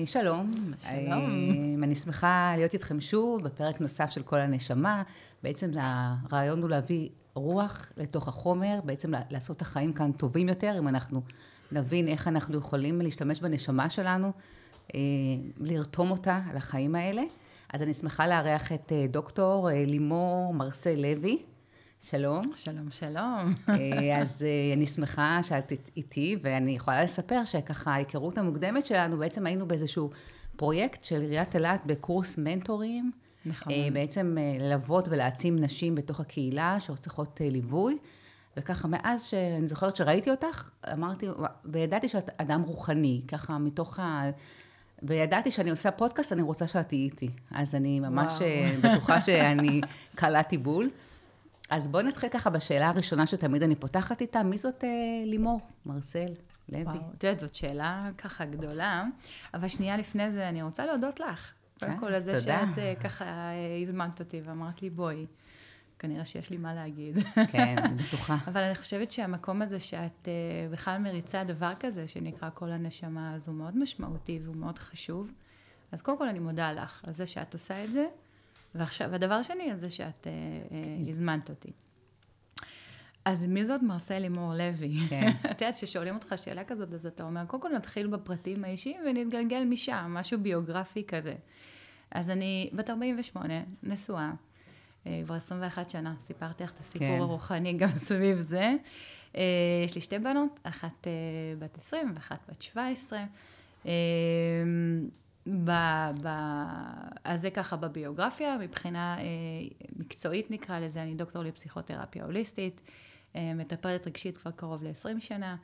שלום. שלום. אני שמחה להיות איתכם שוב בפרק נוסף של כל הנשמה. בעצם הרעיון הוא להביא רוח לתוך החומר, בעצם לעשות את החיים כאן טובים יותר, אם אנחנו נבין איך אנחנו יכולים להשתמש בנשמה שלנו, לרתום אותה על החיים האלה. אז אני שמחה לארח את דוקטור לימור מרסל לוי. שלום. שלום, שלום. אז אני שמחה שאת איתי, ואני יכולה לספר שככה ההיכרות המוקדמת שלנו, בעצם היינו באיזשהו פרויקט של עיריית אילת בקורס מנטורים. נכון. בעצם ללוות ולהעצים נשים בתוך הקהילה שצריכות ליווי. וככה מאז שאני זוכרת שראיתי אותך, אמרתי, וידעתי שאת אדם רוחני, ככה מתוך וידעתי שאני עושה פודקאסט, אני רוצה שאת תהיי איתי. אז אני ממש בטוחה שאני קלעתי בול. אז בואי נתחיל ככה בשאלה הראשונה שתמיד אני פותחת איתה, מי זאת לימור מרסל לוי? וואו, את יודעת, זאת שאלה ככה גדולה, אבל שנייה לפני זה אני רוצה להודות לך. קודם כל לזה שאת ככה הזמנת אותי ואמרת לי בואי, כנראה שיש לי מה להגיד. כן, אני בטוחה. אבל אני חושבת שהמקום הזה שאת בכלל מריצה דבר כזה, שנקרא כל הנשמה, אז הוא מאוד משמעותי והוא מאוד חשוב. אז קודם כל אני מודה לך על זה שאת עושה את זה, ועכשיו, הדבר שני, זה שאת הזמנת אותי. אז מי זאת מרסל לימור לוי? כן. את יודעת, ששואלים אותך שאלה כזאת, אז אתה אומר, קודם כל נתחיל בפרטים האישיים, ונתגלגל משם, משהו ביוגרפי כזה. אז אני בת 48, נשואה, כבר 21 שנה, סיפרתי לך את הסיפור הרוחני גם סביב זה. יש לי 2 בנות, אחת בת 20 ואחת בת 17. אז זה ככה בביוגרפיה, מבחינה מקצועית נקרא לזה, אני דוקטור לפסיכותרפיה הוליסטית, מטפלת רגשית כבר קרוב ל-20 שנה,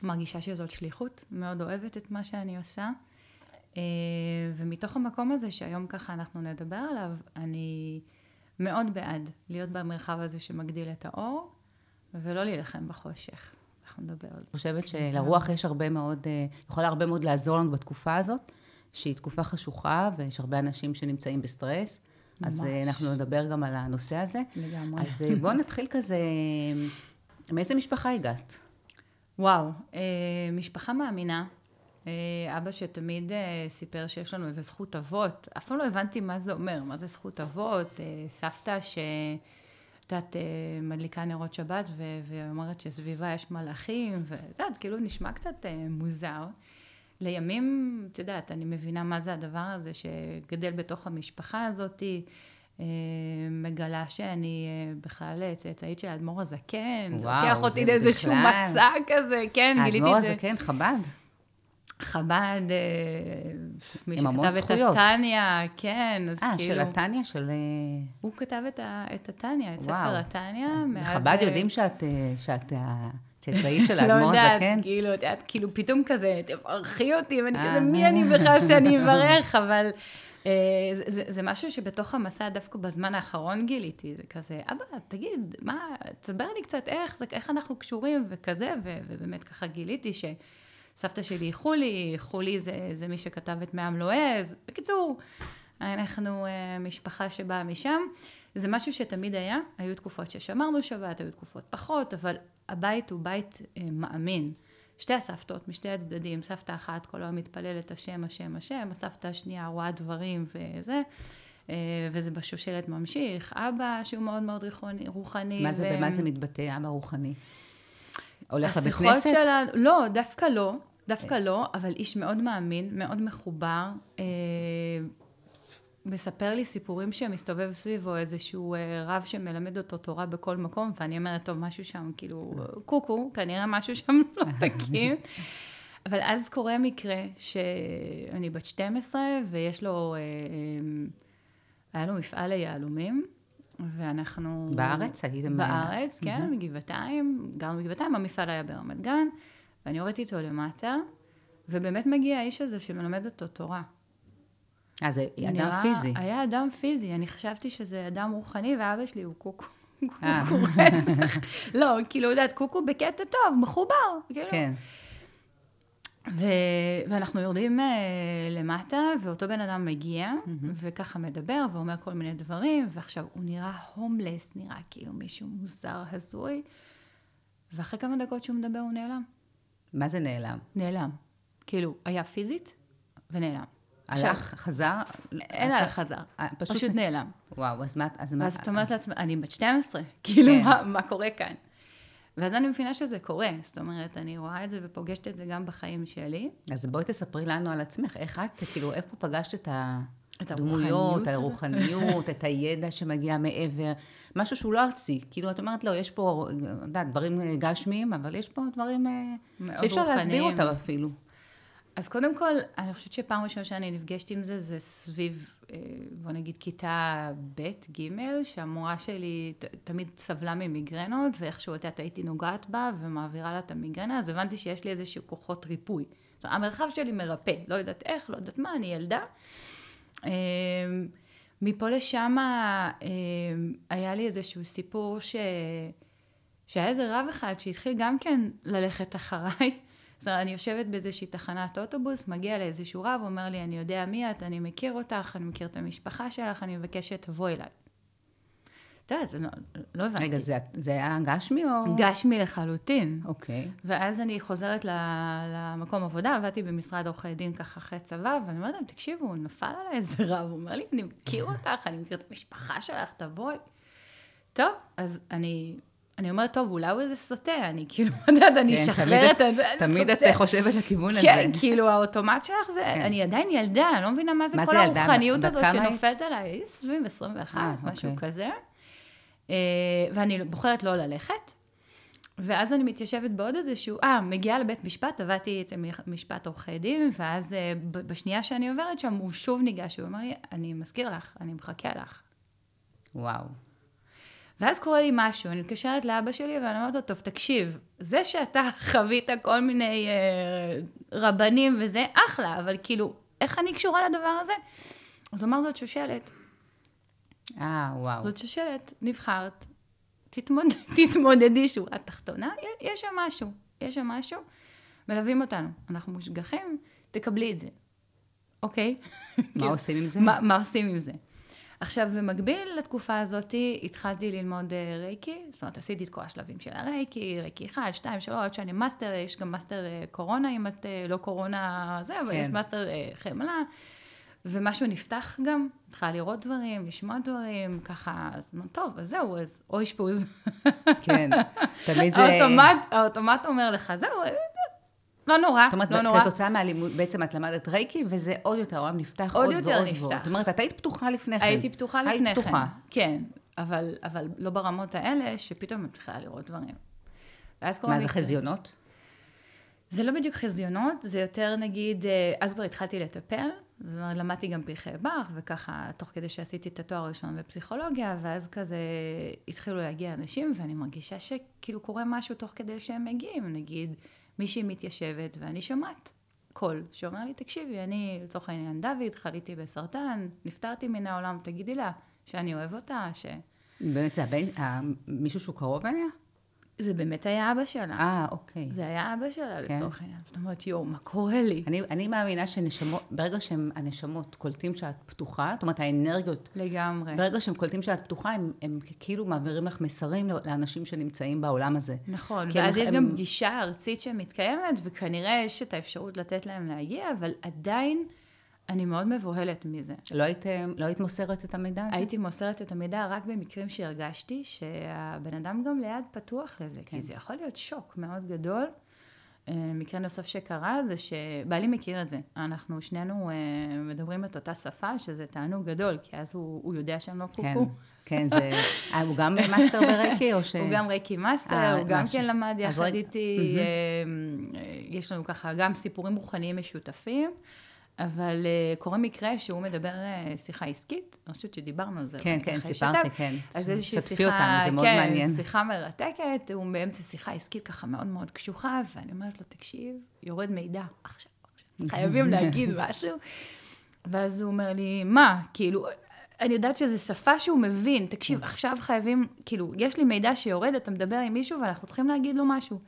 מרגישה שזאת שליחות, מאוד אוהבת את מה שאני עושה, ומתוך המקום הזה שהיום ככה אנחנו נדבר עליו, אני מאוד בעד להיות במרחב הזה שמגדיל את האור, ולא להילחם בחושך. אנחנו נדבר על זה. אני חושבת שלרוח יש הרבה מאוד, יכולה הרבה מאוד לעזור לנו בתקופה הזאת, שהיא תקופה חשוכה, ויש הרבה אנשים שנמצאים בסטרס, אז אנחנו נדבר גם על הנושא הזה. לגמרי. אז בואו נתחיל כזה, מאיזה משפחה הגעת? וואו, משפחה מאמינה. אבא שתמיד סיפר שיש לנו איזה זכות אבות, אף פעם לא הבנתי מה זה אומר, מה זה זכות אבות, סבתא את מדליקה נרות שבת, ואומרת שסביבה יש מלאכים, ואת יודעת, כאילו נשמע קצת מוזר. לימים, את יודעת, אני מבינה מה זה הדבר הזה, שגדל בתוך המשפחה הזאת, מגלה שאני בכלל צאצאית של האדמו"ר הזקן, זה לוקח אותי לאיזשהו מסע כזה, כן, גיליתי את זה. האדמו"ר הזקן, חב"ד? חב"ד, מי שכתב את התניה, כן, אז כאילו... של התניה, של... הוא כתב את התניה, את ספר התניה. בחב"ד יודעים שאת הצאצאית של האדמו"ר הזקן? לא יודעת, כאילו פתאום כזה, תברכי אותי, ואני כזה, מי אני בכלל שאני אברך, אבל זה משהו שבתוך המסע, דווקא בזמן האחרון גיליתי, זה כזה, אבא, תגיד, מה, תסבר לי קצת איך אנחנו קשורים וכזה, ובאמת ככה גיליתי סבתא שלי חולי זה מי שכתב את מעם לועז. בקיצור, אנחנו משפחה שבאה משם. זה משהו שתמיד היה. היו תקופות ששמרנו שבת, היו תקופות פחות, אבל הבית הוא בית מאמין. 2 הסבתות משתי הצדדים, סבתא אחת כל היום מתפללת השם, השם, השם, הסבתא השנייה רואה דברים וזה, וזה בשושלת ממשיך. אבא שהוא מאוד מאוד רוחני. במה זה מתבטא, אבא רוחני? הולך לבית השיחות כנסת? שלנו, לא, דווקא לא, אבל איש מאוד מאמין, מאוד מחובר, מספר לי סיפורים שמסתובב סביבו איזשהו רב שמלמד אותו תורה בכל מקום, ואני אומרת, טוב, משהו שם, כאילו, קוקו, כנראה משהו שם לא תקין. אבל אז קורה מקרה שאני בת 12, ויש לו, היה לו מפעל ליהלומים, ואנחנו... בארץ? הייתם... בארץ, כן, מגבעתיים, גרנו מגבעתיים, המפעל היה ברמת גן, ואני הורדתי איתו למטה, ובאמת מגיע האיש הזה שמלמד אותו תורה. זה אדם פיזי. היה אדם פיזי, אני חשבתי שזה אדם רוחני, ואבא שלי הוא קוקו. לא, כאילו, יודעת, קוקו בקטע טוב, מחובר. כן. ואנחנו יורדים למטה, ואותו בן אדם מגיע, וככה מדבר, ואומר כל מיני דברים, ועכשיו הוא נראה הומלס, נראה כאילו מישהו מוזר, הזוי, ואחרי כמה דקות שהוא מדבר הוא נעלם. מה זה נעלם? נעלם. כאילו, היה פיזית ונעלם. הלך, חזר? אין הלך חזר, פשוט נעלם. וואו, אז מה? אז את אומרת לעצמי, אני בת 12, כאילו, כן. מה קורה כאן? ואז אני מבינה שזה קורה, זאת אומרת, אני רואה את זה ופוגשת את זה גם בחיים שלי. אז בואי תספרי לנו על עצמך, איך את, כאילו, איפה פגשת את הדמויות, את הרוחניות, את הידע שמגיע מעבר, משהו שהוא לא ארצי, כאילו, את אומרת, לא, יש פה, דברים גשמיים, אבל יש פה דברים שאפשר להסביר אותם אפילו. אז קודם כל, אני חושבת שפעם ראשונה שאני נפגשת עם זה, זה סביב, בוא נגיד, כיתה ב' ג', שהמורה שלי תמיד סבלה ממיגרנות, ואיכשהו אותה הייתי נוגעת בה ומעבירה לה את המיגרנה, אז הבנתי שיש לי איזשהו כוחות ריפוי. זאת אומרת, המרחב שלי מרפא, לא יודעת איך, לא יודעת מה, אני ילדה. מפה לשם היה לי איזשהו סיפור שהיה איזה רב אחד שהתחיל גם כן ללכת אחריי. זאת אומרת, אני יושבת באיזושהי תחנת אוטובוס, מגיע לאיזשהו רב, אומר לי, אני יודע מי את, אני מכיר אותך, אני מכיר את המשפחה שלך, אני מבקש שתבוא אליי. אתה יודע, זה לא הבנתי. רגע, זה היה גשמי או? גשמי לחלוטין. אוקיי. ואז אני חוזרת למקום עבודה, עבדתי במשרד עורכי דין ככה אחרי צבא, ואני אומרת להם, תקשיבו, הוא נפל עליי איזה רב, הוא אומר לי, אני מכיר אותך, אני מכיר את המשפחה שלך, תבואי. טוב, אז אני אומרת, טוב, אולי הוא איזה סוטה, אני כאילו, יודעת, אני אשחרר את זה, תמיד את חושבת לכיוון הזה. כן, כאילו, האוטומט שלך זה, אני עדיין ילדה, אני לא מבינה מה זה כל הרוחניות הזאת שנופלת עליי, סביב 21, משהו כזה. ואני בוחרת לא ללכת, ואז אני מתיישבת בעוד איזשהו, מגיעה לבית משפט, עבדתי אצל משפט עורכי דין, ואז בשנייה שאני עוברת שם, הוא שוב ניגש, הוא אומר לי, אני מזכיר לך, אני מחכה לך. וואו. ואז קורה לי משהו, אני מתקשרת לאבא שלי, ואני אומרת לו, טוב, תקשיב, זה שאתה חווית כל מיני רבנים וזה, אחלה, אבל כאילו, איך אני קשורה לדבר הזה? אז הוא אמר, זאת שושלת. וואו. זאת שושלת, נבחרת, תתמודדי שורה תחתונה, יש שם משהו, מלווים אותנו, אנחנו מושגחים, תקבלי את זה, אוקיי? מה עושים עם זה? מה עושים עם זה? עכשיו, במקביל לתקופה הזאת, התחלתי ללמוד רייקי, זאת אומרת, עשיתי את כל השלבים של הרייקי, רייקי 1, 2, 3, שאני מאסטר, יש גם מאסטר קורונה, אם את לא קורונה זה, אבל יש מאסטר חמלה, ומשהו נפתח גם, התחלה לראות דברים, לשמוע דברים, ככה, אז טוב, אז זהו, אז או אשפוז. כן, תמיד זה... האוטומט אומר לך, זהו, לא נורא, לא נורא. כתוצאה מהלימוד, בעצם את למדת רייקי, וזה עוד יותר, העולם נפתח עוד יותר נפתח. זאת אומרת, את היית פתוחה לפני כן. הייתי פתוחה לפני כן. כן, אבל לא ברמות האלה, שפתאום את מתחילה לראות דברים. מה זה חזיונות? זה לא בדיוק חזיונות, זה יותר נגיד, אז כבר התחלתי לטפל, זאת אומרת, למדתי גם פרחי בר, וככה, תוך כדי שעשיתי את התואר הראשון בפסיכולוגיה, ואז כזה התחילו להגיע אנשים, ואני מרגישה שכאילו קורה משהו תוך כדי שהם מגיעים, נגיד, מישהי מתיישבת, ואני שומעת קול, שאומר לי, תקשיבי, אני לצורך העניין דוד, חליתי בסרטן, נפטרתי מן העולם, תגידי לה שאני אוהב אותה, באמת זה מישהו שהוא קרוב אליה? זה באמת היה אבא שלה. אוקיי. זה היה אבא שלה לצורך העניין. זאת אומרת, מה קורה לי? אני מאמינה שנשמות, ברגע שהנשמות קולטים שאת פתוחה, זאת אומרת, האנרגיות, לגמרי. ברגע שהם קולטים שאת פתוחה, הם כאילו מעבירים לך מסרים לאנשים שנמצאים בעולם הזה. נכון, ואז יש גם פגישה ארצית שמתקיימת, וכנראה יש את האפשרות לתת להם להגיע, אבל עדיין אני מאוד מבוהלת מזה. לא היית מוסרת את המידע הזה? הייתי מוסרת את המידע רק במקרים שהרגשתי שהבן אדם גם ליד פתוח לזה, כי זה יכול להיות שוק מאוד גדול. מקרה נוסף שקרה זה שבעלי מכיר את זה. אנחנו שנינו מדברים את אותה שפה, שזה תענוג גדול, כי אז הוא יודע שהם לא קוקו. כן, זה... הוא גם מאסטר ברייקי או ש... הוא גם רייקי מאסטר, הוא גם כן למד יחד איתי. יש לנו ככה גם סיפורים רוחניים משותפים. אבל קורה מקרה שהוא מדבר שיחה עסקית, אני חושבת שדיברנו על זה. כן, סיפרתי, כן. אז איזושהי שתפי אותנו, זה מאוד מעניין. שיחה מרתקת, הוא באמצע שיחה עסקית ככה מאוד מאוד קשוחה, ואני אומרת לו, תקשיב, יורד מידע, עכשיו, חייבים להגיד משהו. ואז הוא אומר לי, מה? כאילו, אני יודעת שזו שפה שהוא מבין, תקשיב, עכשיו חייבים, כאילו, יש לי מידע שיורד, אתה מדבר עם מישהו, ואנחנו צריכים להגיד לו משהו.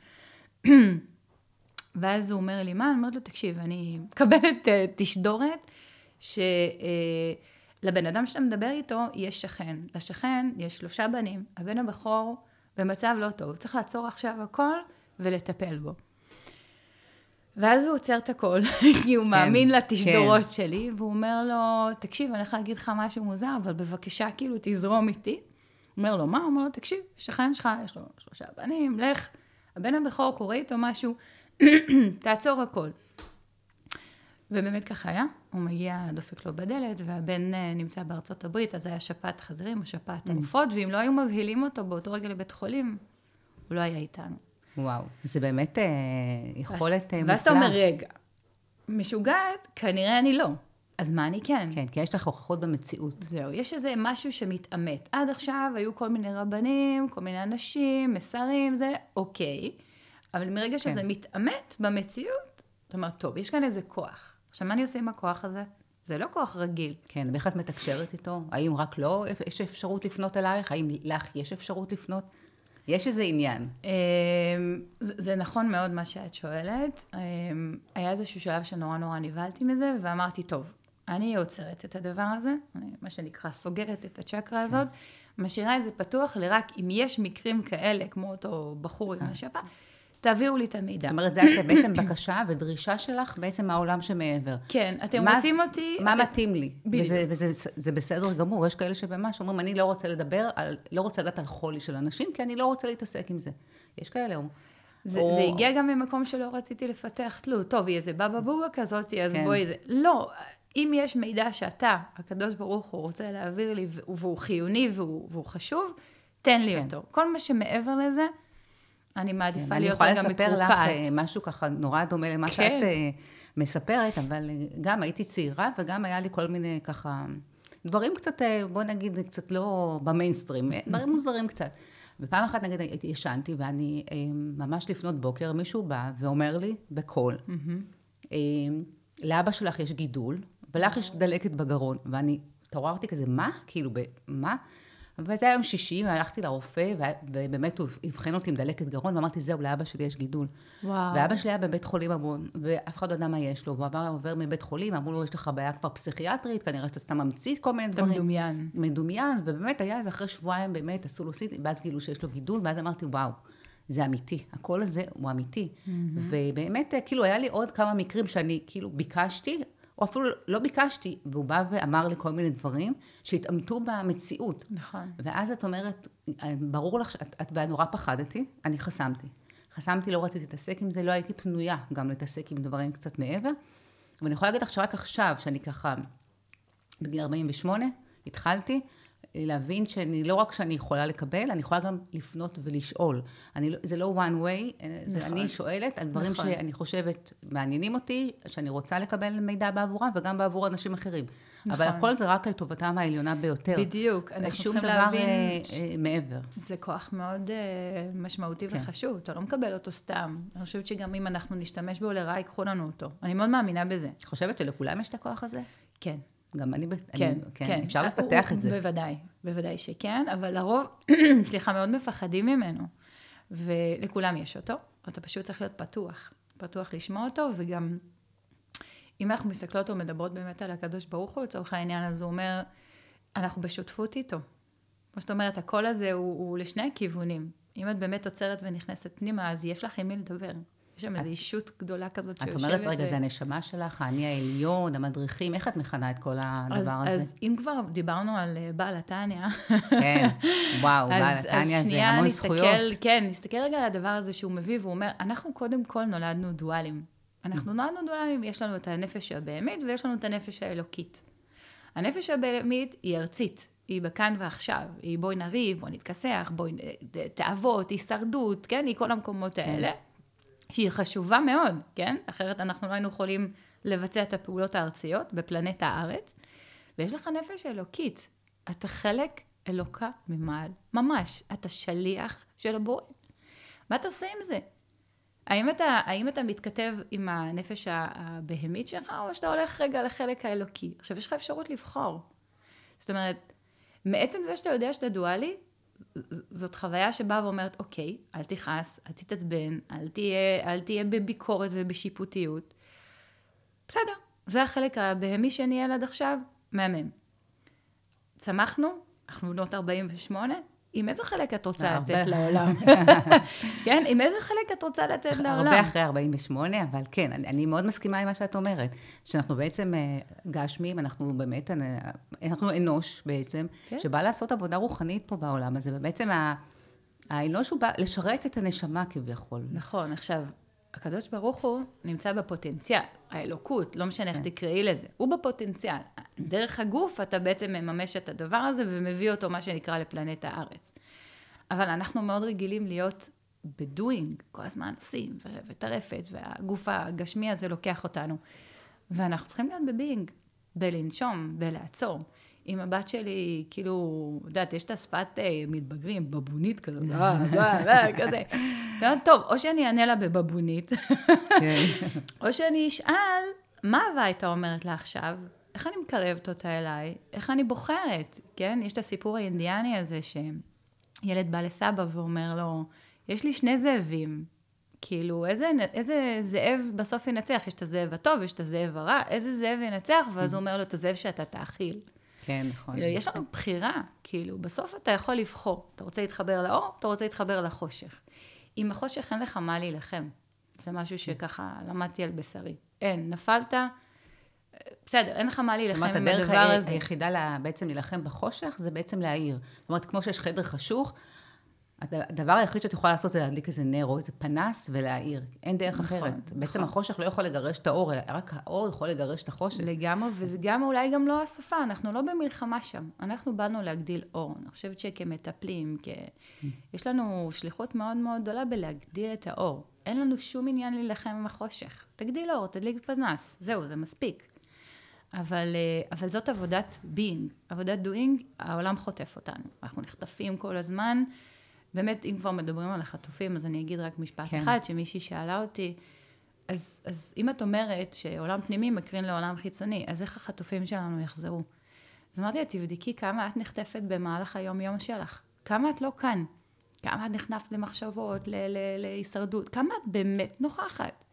ואז הוא אומר לי, מה? אני אומרת לו, תקשיב, אני מקבלת תשדורת, שלבן אדם שאתה מדבר איתו, יש שכן. לשכן יש 3 בנים, הבן הבכור במצב לא טוב, צריך לעצור עכשיו הכל ולטפל בו. ואז הוא עוצר את הכל, כי הוא מאמין לתשדורות שלי, והוא אומר לו, תקשיב, אני הולך להגיד לך משהו מוזר, אבל בבקשה, כאילו, תזרום איתי. הוא אומר לו, מה? הוא אומר לו, תקשיב, שכן שלך, יש לו 3 בנים, לך, הבן הבכור קורא איתו משהו, תעצור הכל. ובאמת ככה היה, הוא מגיע, דופק לו בדלת, והבן נמצא בארצות הברית, אז היה שפעת חזירים או שפעת עופות, ואם לא היו מבהילים אותו באותו רגע לבית חולים, הוא לא היה איתנו. וואו, זה באמת יכולת מופלאה. ואז אתה אומר, רגע, משוגעת, כנראה אני לא. אז מה אני כן? כן, כי יש לך הוכחות במציאות. זהו, יש איזה משהו שמתאמת. עד עכשיו היו כל מיני רבנים, כל מיני אנשים, מסרים, זה אוקיי. אבל מרגע שזה מתאמת במציאות, אתה אומר, טוב, יש כאן איזה כוח. עכשיו, מה אני עושה עם הכוח הזה? זה לא כוח רגיל. כן, ואיך את מתקשרת איתו? האם רק לא יש אפשרות לפנות אלייך? האם לך יש אפשרות לפנות? יש איזה עניין. זה נכון מאוד מה שאת שואלת. היה איזשהו שלב שנורא נורא נבהלתי מזה, ואמרתי, טוב, אני עוצרת את הדבר הזה, מה שנקרא, סוגרת את הצ'קרה הזאת, משאירה את זה פתוח לרק אם יש מקרים כאלה, כמו אותו בחור עם השפע, תעבירו לי את המידע. זאת אומרת, זה בעצם בקשה ודרישה שלך, בעצם מהעולם שמעבר. כן, אתם רוצים אותי... מה מתאים לי? וזה בסדר גמור, יש כאלה שבמש אומרים, אני לא רוצה לדבר, לא רוצה לדעת על חולי של אנשים, כי אני לא רוצה להתעסק עם זה. יש כאלה. זה הגיע גם ממקום שלא רציתי לפתח תלות. טוב, יהיה זה בבא בובה כזאת, אז בואי זה. לא, אם יש מידע שאתה, הקדוש ברוך הוא רוצה להעביר לי, והוא חיוני והוא חשוב, תן לי אותו. כל מה שמעבר לזה, אני מעדיפה להיות גם מקורקעת. אני יכולה לספר לך משהו ככה נורא דומה למה שאת מספרת, אבל גם הייתי צעירה, וגם היה לי כל מיני ככה, דברים קצת, בוא נגיד, קצת לא במיינסטרים, דברים מוזרים קצת. ופעם אחת נגיד ישנתי, ואני ממש לפנות בוקר, מישהו בא ואומר לי בקול, לאבא שלך יש גידול, ולך יש דלקת בגרון, ואני התעוררתי כזה, מה? כאילו, מה? וזה היה יום שישי, והלכתי לרופא, ובאמת הוא הבחן אותי עם דלקת גרון, ואמרתי, זהו, לאבא שלי יש גידול. וואו. ואבא שלי היה בבית חולים המון, ואף אחד לא יודע מה יש לו, והוא עובר מבית חולים, אמרו לו, יש לך בעיה כבר פסיכיאטרית, כנראה שאתה סתם ממציא כל מיני דברים. אתה מדומיין. מדומיין, ובאמת היה איזה אחרי שבועיים, באמת עשו לו סיט, ואז גילו שיש לו גידול, ואז אמרתי, וואו, זה אמיתי, הקול הזה הוא אמיתי. ובאמת, כאילו, היה לי עוד כמה מקרים שאני כאילו ביקשתי, או אפילו לא ביקשתי, והוא בא ואמר לי כל מיני דברים שהתאמתו במציאות. נכון. ואז את אומרת, ברור לך שאת נורא פחדתי, אני חסמתי, לא רציתי להתעסק עם זה, לא הייתי פנויה גם להתעסק עם דברים קצת מעבר. ואני יכולה להגיד לך שרק עכשיו, שאני ככה, בגיל 48, התחלתי להבין שאני, לא רק שאני יכולה לקבל, אני יכולה גם לפנות ולשאול. זה לא one way, זה אני שואלת על דברים שאני חושבת מעניינים אותי, שאני רוצה לקבל מידע בעבורם, וגם בעבור אנשים אחרים. אבל הכל זה רק לטובתם העליונה ביותר. בדיוק, אנחנו צריכים להבין... שום דבר מעבר. זה כוח מאוד משמעותי וחשוב, אתה לא מקבל אותו סתם. אני חושבת שגם אם אנחנו נשתמש בו לרעה, ייקחו לנו אותו. אני מאוד מאמינה בזה. את חושבת שלכולם יש את הכוח הזה? כן. גם כן. אפשר לפתח את זה. בוודאי שכן, אבל לרוב, מאוד מפחדים ממנו. ולכולם יש אותו, אתה פשוט צריך להיות פתוח לשמוע אותו, וגם אם אנחנו מסתכלות ומדברות באמת על הקדוש ברוך הוא, לצורך העניין הזה, הוא אומר, אנחנו בשותפות איתו. כמו שאת אומרת, הקול הזה הוא לשני הכיוונים. אם את באמת עוצרת ונכנסת פנימה, אז יש לך עם מי לדבר. יש שם איזו אישות גדולה כזאת שיושבת. את אומרת, רגע, זה הנשמה שלך, אני העליון, המדריכים, איך את מכנה את כל הדבר הזה? אז אם כבר דיברנו על בעל התניא, כן, וואו, בעל התניא זה המון זכויות. נסתכל רגע על הדבר הזה שהוא מביא, והוא אומר, אנחנו קודם כל נולדנו דואלים. יש לנו את הנפש הבהמית, ויש לנו את הנפש האלוקית. הנפש הבהמית היא ארצית, היא בכאן ועכשיו, היא בואי נריב, בואי נתכסח, בואי תאוות, הישרדות, כן? היא כל המקומות האלה. שהיא חשובה מאוד, כן? אחרת אנחנו לא היינו יכולים לבצע את הפעולות הארציות בפלנטה הארץ. ויש לך נפש אלוקית. אתה חלק אלוקה ממעל. ממש. אתה שליח של הבורא. מה אתה עושה עם זה? האם אתה מתכתב עם הנפש הבהמית שלך, או שאתה הולך רגע לחלק האלוקי? עכשיו, יש לך אפשרות לבחור. זאת אומרת, מעצם זה שאתה יודע שאתה דואלי, זאת חוויה שבאה ואומרת, אוקיי, אל תכעס, אל תתעצבן, אל תהיה בביקורת ובשיפוטיות. בסדר, זה החלק הבהמי שאני ילד עכשיו, מהמם. צמחנו, אנחנו בנות 48, עם איזה חלק את רוצה לצאת לעולם? כן, עם איזה חלק את רוצה לצאת לעולם? הרבה אחרי 48, אבל כן, אני מאוד מסכימה עם מה שאת אומרת, שאנחנו בעצם גשמים, אנחנו באמת, אנחנו אנוש בעצם, שבא לעשות עבודה רוחנית פה בעולם הזה, ובעצם האנוש הוא בא לשרת את הנשמה כביכול. נכון, עכשיו, הקדוש ברוך הוא נמצא בפוטנציאל, האלוקות, לא משנה איך תקראי לזה, הוא בפוטנציאל. דרך הגוף אתה בעצם מממש את הדבר הזה ומביא אותו מה שנקרא לפלנט הארץ. אבל אנחנו מאוד רגילים להיות בדוינג, כל הזמן עושים וטרפת, והגוף הגשמי הזה לוקח אותנו. ואנחנו צריכים להיות בביינג, בלנשום, בלעצור. עם הבת שלי, כאילו, יודעת, יש את השפת מתבגרים, בבונית כזאת, כזה. טוב, או שאני אענה לה בבבונית, או שאני אשאל, מה הווה הייתה אומרת לה עכשיו? איך אני מקרבת אותה אליי? איך אני בוחרת? כן? יש את הסיפור האינדיאני הזה, שילד בא לסבא ואומר לו, יש לי 2 זאבים, כאילו, איזה זאב בסוף ינצח? יש את הזאב הטוב, יש את הזאב הרע, איזה זאב ינצח? ואז הוא אומר לו, את הזאב שאתה תאכיל. כן, נכון. יש לנו בחירה, כאילו, בסוף אתה יכול לבחור. אתה רוצה להתחבר לאור, אתה רוצה להתחבר לחושך. עם החושך אין לך מה להילחם. זה משהו שככה למדתי על בשרי. אין, נפלת, בסדר, אין לך מה להילחם עם הדבר הזה. הדרך היחידה בעצם להילחם בחושך, זה בעצם להעיר. זאת אומרת, כמו שיש חדר חשוך, הדבר היחיד שאת יכולה לעשות זה להדליק איזה נר או איזה פנס ולהעיר. אין דרך אחרת. בעצם החושך לא יכול לגרש את האור, אלא רק האור יכול לגרש את החושך. לגמרי, וזה גם אולי גם לא השפה, אנחנו לא במלחמה שם. אנחנו באנו להגדיל אור. אני חושבת שכמטפלים, יש לנו שליחות מאוד מאוד גדולה בלהגדיל את האור. אין לנו שום עניין להילחם עם החושך. תגדיל אור, תדליק פנס. זהו, זה מספיק. אבל זאת עבודת being. עבודת doing, העולם חוטף אותנו. אנחנו נחטפים כל הזמן. באמת, אם כבר מדברים על החטופים, אז אני אגיד רק משפט אחד, שמישהי שאלה אותי, אז אם את אומרת שעולם פנימי מקרין לעולם חיצוני, אז איך החטופים שלנו יחזרו? אז אמרתי, תבדקי כמה את נחטפת במהלך היום-יום שלך, כמה את לא כאן, כמה את נכנסת למחשבות, להישרדות, כמה את באמת נוכחת.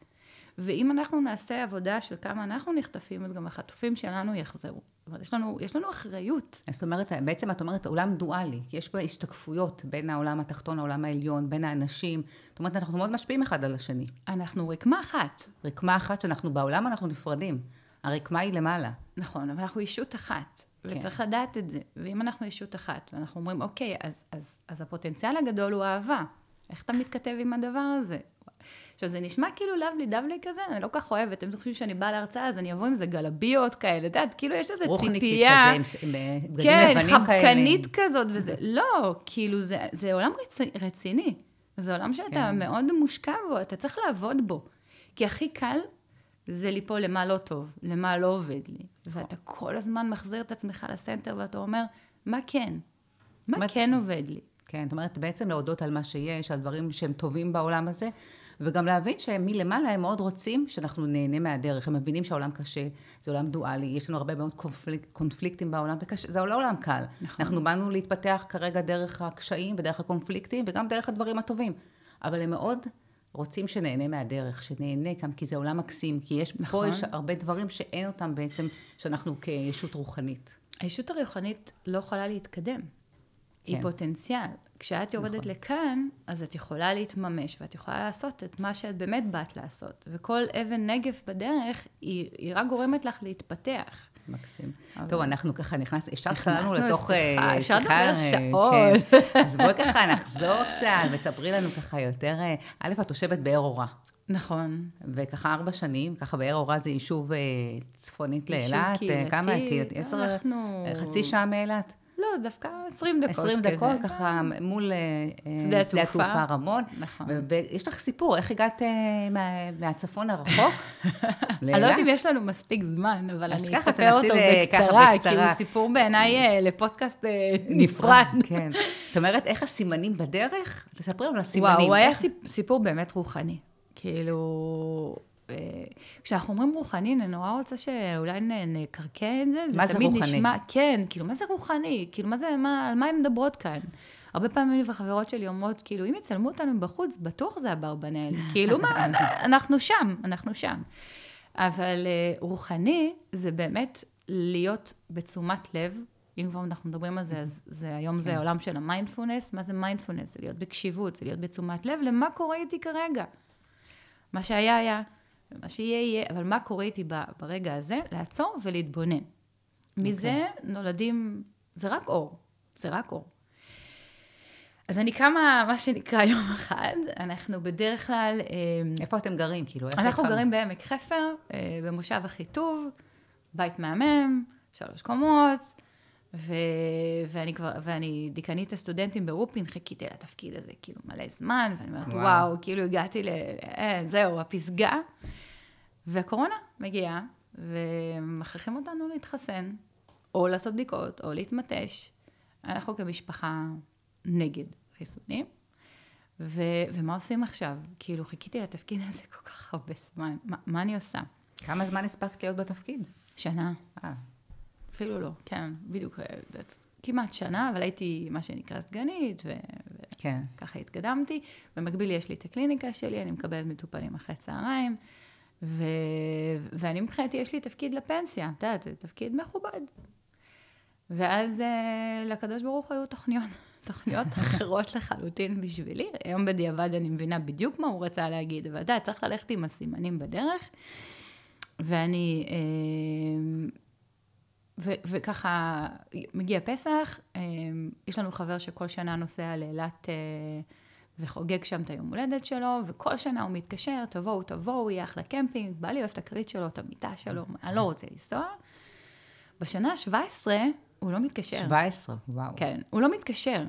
ואם אנחנו נעשה עבודה של כמה אנחנו נחטפים, אז גם החטופים שלנו יחזרו. אבל יש לנו אחריות. זאת אומרת, בעצם את אומרת, עולם דואלי, כי יש בה השתקפויות בין העולם התחתון, העולם העליון, בין האנשים. זאת אומרת, אנחנו מאוד משפיעים אחד על השני. אנחנו רקמה אחת. רקמה אחת שאנחנו בעולם, אנחנו נפרדים. הרקמה היא למעלה. נכון, אבל אנחנו אישות אחת. וצריך לדעת את זה. ואם אנחנו אישות אחת, ואנחנו אומרים, אוקיי, אז הפוטנציאל הגדול הוא אהבה. איך אתה מתכתב עם הדבר הזה? עכשיו, זה נשמע כאילו דבלי כזה, אני לא כך אוהבת, אתם חושבים שאני באה להרצאה, אז אני אבוא עם זה גלביות כאלה, יודעת, כאילו יש איזו ציפייה, כן, חבקנית כזאת, וזה, לא, כאילו זה עולם רציני, זה עולם שאתה מאוד מושקע בו, אתה צריך לעבוד בו, כי הכי קל זה ליפול למה לא טוב, למה לא עובד לי, ואתה כל הזמן מחזיר את עצמך לסנטר, ואתה אומר, מה כן? מה כן עובד לי? כן, זאת אומרת, בעצם להודות על מה שיש, על דברים שהם טובים בעולם הזה, וגם להבין שמלמעלה הם מאוד רוצים שאנחנו נהנה מהדרך, הם מבינים שהעולם קשה, זה עולם דואלי, יש לנו הרבה מאוד קונפליקטים בעולם, זה לא עולם קל. נכון. אנחנו באנו להתפתח כרגע דרך הקשיים ודרך הקונפליקטים, וגם דרך הדברים הטובים, אבל הם מאוד רוצים שנהנה מהדרך, שנהנה כאן, כי זה עולם מקסים, כי יש נכון. פה יש הרבה דברים שאין אותם בעצם, שאנחנו כישות רוחנית. הישות הרוחנית לא יכולה להתקדם. היא פוטנציאל. כשאת יורדת לכאן, אז את יכולה להתממש, ואת יכולה לעשות את מה שאת באמת באת לעשות. וכל אבן נגף בדרך, היא רק גורמת לך להתפתח. מקסים. טוב, אנחנו ככה נכנסנו לנו לתוך שיחה. אפשר לדבר שעות. אז בואי ככה נחזור קצת, ותספרי לנו ככה יותר. א', את יושבת באר אורה. נכון. וככה 4 שנים, ככה באר אורה זה יישוב צפונית לאילת. כמה? חצי שעה מאילת? לא, דווקא 20 דקות. 20 דקות, ככה מול שדה התעופה רמון. נכון. ויש לך סיפור, איך הגעת מהצפון הרחוק לאילת? אני לא יודעת אם יש לנו מספיק זמן, אבל אני אספר אותו בקצרה, כי הוא סיפור בעיניי לפודקאסט נפרד. כן. זאת אומרת, איך הסימנים בדרך? תספרי לנו על הסימנים. וואו, הוא היה סיפור באמת רוחני. כאילו... כשאנחנו אומרים רוחני, אני נורא רוצה שאולי נקרקע את זה. מה זה רוחני? נשמע, כן, כאילו, מה זה רוחני? כאילו, על מה הן מדברות כאן? הרבה פעמים וחברות שלי אומרות, כאילו, אם יצלמו אותנו בחוץ, בטוח זה אברבנאל. כאילו, מה, אנחנו שם. אבל רוחני זה באמת להיות בתשומת לב אם כבר אנחנו מדברים על זה, אז היום זה העולם של המיינדפולנס. מה זה מיינדפולנס? זה להיות בקשיבות, זה להיות בתשומת לב, למה קורה איתי כרגע? מה שהיה היה, ומה שיהיה יהיה, אבל מה קורה איתי ברגע הזה? לעצור ולהתבונן. מזה נולדים, זה רק אור, זה רק אור. אז אני קמה, מה שנקרא יום אחד, אנחנו בדרך כלל... איפה אתם גרים? אנחנו גרים בעמק חפר, במושב אחיטוב, בית מהמם, 3 קומות, ואני דיקנית הסטודנטים ברופין, חיכיתי לתפקיד הזה כאילו מלא זמן, ואני אומרת, וואו, כאילו הגעתי זהו, הפסגה, והקורונה מגיעה, ומכריחים אותנו להתחסן, או לעשות בדיקות, או להתמטש. אנחנו כמשפחה נגד חיסונים, ומה עושים עכשיו? כאילו, חיכיתי לתפקיד הזה כל כך הרבה זמן. מה אני עושה? כמה זמן הספקת להיות בתפקיד? שנה. אפילו לא, כן, בדיוק, כמעט שנה, אבל הייתי מה שנקרא סגנית, וככה התקדמתי. במקביל יש לי את הקליניקה שלי, אני מקבלת מטופלים אחרי צהריים, ואני מבחינתי, יש לי תפקיד לפנסיה, אתה יודעת, תפקיד מכובד. ואז לקדוש ברוך היו תוכניות אחרות לחלוטין בשבילי. היום בדיעבד אני מבינה בדיוק מה הוא רצה להגיד, אבל אתה צריך ללכת עם הסימנים בדרך, ואני... וככה מגיע פסח, יש לנו חבר שכל שנה נוסע לאילת וחוגג שם את היום הולדת שלו, וכל שנה הוא מתקשר, תבואו, יהיה אחלה קמפינג, בא לי אוהב את הכרית שלו, את המיטה שלו, אני לא רוצה לנסוע. בשנה 17 הוא לא מתקשר. 17, וואו. כן, הוא לא מתקשר.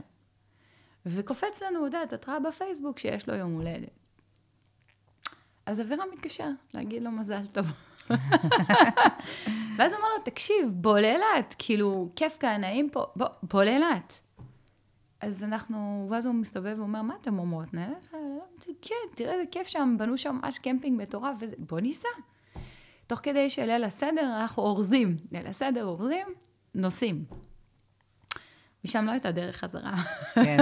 וקופץ לנו, יודעת, התראה בפייסבוק שיש לו יום הולדת. אז אבירה מתקשר, להגיד לו מזל טוב. ואז הוא אמר לו, תקשיב, בוא לאילת, כאילו, כיף כאן, נעים פה, בוא לאילת. אז ואז הוא מסתובב ואומר, מה אתם אומרות? כן, תראה, זה כיף שם, בנו שם ממש קמפינג מטורף, בוא ניסע. תוך כדי שליל הסדר, אנחנו אורזים. ליל הסדר, אורזים, נוסעים. משם לא הייתה דרך חזרה. כן,